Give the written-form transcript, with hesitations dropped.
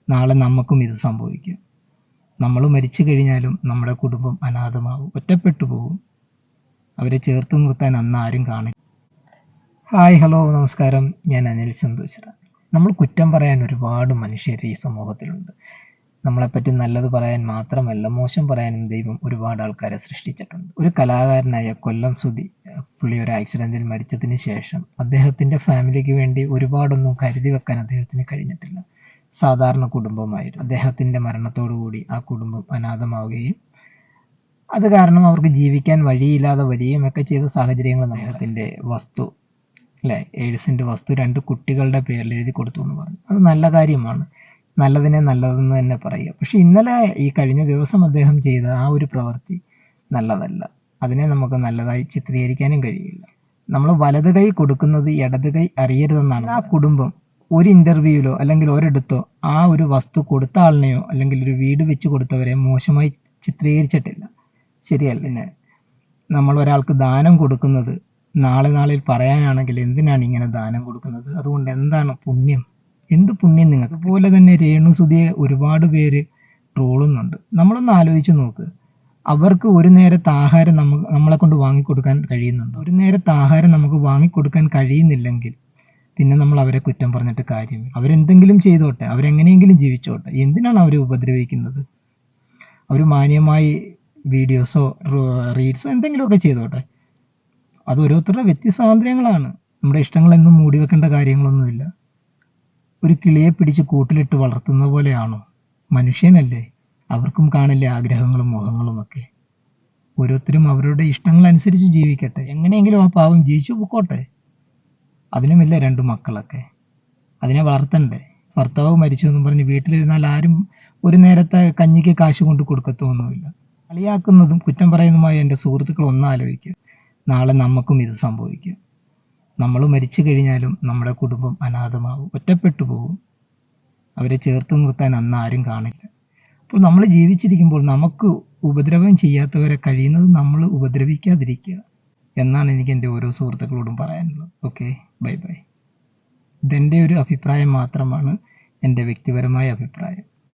നാളെ നമുക്കും ഇത് സംഭവിക്കും. നമ്മൾ മരിച്ചു കഴിഞ്ഞാലും നമ്മുടെ കുടുംബം അനാഥമാവും, ഒറ്റപ്പെട്ടു പോകും. അവരെ ചേർത്ത് നിർത്താൻ അന്ന് ആരും കാണില്ല. ഹായ്, ഹലോ, നമസ്കാരം. ഞാൻ അനിൽ സന്തോഷ്. നമ്മൾ കുറ്റം പറയാൻ ഒരുപാട് മനുഷ്യർ ഈ സമൂഹത്തിലുണ്ട്. നമ്മളെപ്പറ്റി നല്ലത് പറയാൻ മാത്രമല്ല, മോശം പറയാനും ദൈവം ഒരുപാട് ആൾക്കാരെ സൃഷ്ടിച്ചിട്ടുണ്ട്. ഒരു കലാകാരനായ കൊല്ലം സുധി, പുള്ളി ഒരു ആക്സിഡന്റിൽ മരിച്ചതിന് ശേഷം അദ്ദേഹത്തിന്റെ ഫാമിലിക്ക് വേണ്ടി ഒരുപാടൊന്നും കരുതി വെക്കാൻ അദ്ദേഹത്തിന് കഴിഞ്ഞിട്ടില്ല. സാധാരണ കുടുംബമായിരുന്നു. അദ്ദേഹത്തിന്റെ മരണത്തോടുകൂടി ആ കുടുംബം അനാഥമാവുകയും അത് കാരണം അവർക്ക് ജീവിക്കാൻ വഴിയില്ലാതെ വരികയുമൊക്കെ ചെയ്ത സാഹചര്യങ്ങൾ. അദ്ദേഹത്തിന്റെ വസ്തു 7 സെന്റ് വസ്തു 2 കുട്ടികളുടെ പേരിൽ എഴുതി കൊടുത്തു എന്ന് പറഞ്ഞു. അത് നല്ല കാര്യമാണ്, നല്ലതിനെ നല്ലതെന്ന് തന്നെ പറയുക. പക്ഷെ ഇന്നലെ ഈ കഴിഞ്ഞ ദിവസം അദ്ദേഹം ചെയ്ത ആ ഒരു പ്രവൃത്തി നല്ലതല്ല. അതിനെ നമുക്ക് നല്ലതായി ചിത്രീകരിക്കാനും കഴിയില്ല. നമ്മൾ വലത് കൈ കൊടുക്കുന്നത് ഇടത് കൈ അറിയരുതെന്നാണ്. ആ കുടുംബം ഒരു ഇന്റർവ്യൂവിലോ അല്ലെങ്കിൽ ഒരിടത്തോ ആ ഒരു വസ്തു കൊടുത്ത ആളിനെയോ അല്ലെങ്കിൽ ഒരു വീട് വെച്ച് കൊടുത്തവരെ മോശമായി ചിത്രീകരിച്ചിട്ടില്ല. ശരിയല്ല. പിന്നെ നമ്മൾ ഒരാൾക്ക് ദാനം കൊടുക്കുന്നത് നാളിൽ പറയാനാണെങ്കിൽ എന്തിനാണ് ഇങ്ങനെ ദാനം കൊടുക്കുന്നത്? അതുകൊണ്ട് എന്താണ് പുണ്യം? എന്ത് പുണ്യം നിങ്ങൾക്ക്? അതുപോലെ തന്നെ രേണുസുധിയെ ഒരുപാട് പേര് ട്രോളുന്നുണ്ട്. നമ്മളൊന്ന് ആലോചിച്ച് നോക്ക്. അവർക്ക് ഒരു നേരത്തെ ആഹാരം നമ്മളെ കൊണ്ട് വാങ്ങിക്കൊടുക്കാൻ കഴിയുന്നുണ്ട്. ഒരു നേരത്തെ ആഹാരം നമുക്ക് വാങ്ങിക്കൊടുക്കാൻ കഴിയുന്നില്ലെങ്കിൽ പിന്നെ നമ്മൾ അവരെ കുറ്റം പറഞ്ഞിട്ട് കാര്യമില്ല. അവരെന്തെങ്കിലും ചെയ്തോട്ടെ, അവരെങ്ങനെയെങ്കിലും ജീവിച്ചോട്ടെ. എന്തിനാണ് അവരെ ഉപദ്രവിക്കുന്നത്? അവർ മാന്യമായി വീഡിയോസോ റീൽസോ എന്തെങ്കിലുമൊക്കെ ചെയ്തോട്ടെ. അത് ഓരോരുത്തരുടെ വ്യക്തിസ്വാതന്ത്ര്യങ്ങളാണ്. നമ്മുടെ ഇഷ്ടങ്ങളെന്നും മൂടി വെക്കേണ്ട കാര്യങ്ങളൊന്നുമില്ല. ഒരു കിളിയെ പിടിച്ച് കൂട്ടിലിട്ട് വളർത്തുന്ന പോലെയാണോ? മനുഷ്യനല്ലേ, അവർക്കും കാണില്ലേ ആഗ്രഹങ്ങളും മോഹങ്ങളും ഒക്കെ. ഓരോരുത്തരും അവരുടെ ഇഷ്ടങ്ങളനുസരിച്ച് ജീവിക്കട്ടെ. എങ്ങനെയെങ്കിലും ആ പാവം ജീവിച്ചു പൊക്കോട്ടെ. അതിനുമില്ല 2 മക്കളൊക്കെ, അതിനെ വളർത്തണ്ടേ? ഭർത്താവ് മരിച്ചു എന്നും പറഞ്ഞ് വീട്ടിലിരുന്നാൽ ആരും ഒരു നേരത്തെ കഞ്ഞിക്ക് കാശ് കൊണ്ട് കൊടുക്കത്തൊന്നുമില്ല. കളിയാക്കുന്നതും കുറ്റം പറയുന്നതുമായ എൻ്റെ സുഹൃത്തുക്കൾ ഒന്നാലോചിക്കുക. നാളെ നമുക്കും ഇത് സംഭവിക്കും. നമ്മൾ മരിച്ചു കഴിഞ്ഞാലും നമ്മുടെ കുടുംബം അനാഥമാവും, ഒറ്റപ്പെട്ടു പോകും. അവരെ ചേർത്ത് നിർത്താൻ അന്ന് ആരും കാണില്ല. അപ്പോൾ നമ്മൾ ജീവിച്ചിരിക്കുമ്പോൾ നമുക്ക് ഉപദ്രവം ചെയ്യാത്തവരെ കഴിയുന്നത് നമ്മൾ ഉപദ്രവിക്കാതിരിക്കുക എന്നാണ് എനിക്ക് എൻ്റെ ഓരോ സുഹൃത്തുക്കളോടും പറയാനുള്ളത്. Okay, bye bye. ഇതെൻ്റെ ഒരു അഭിപ്രായം മാത്രമാണ്, എൻ്റെ വ്യക്തിപരമായ അഭിപ്രായം.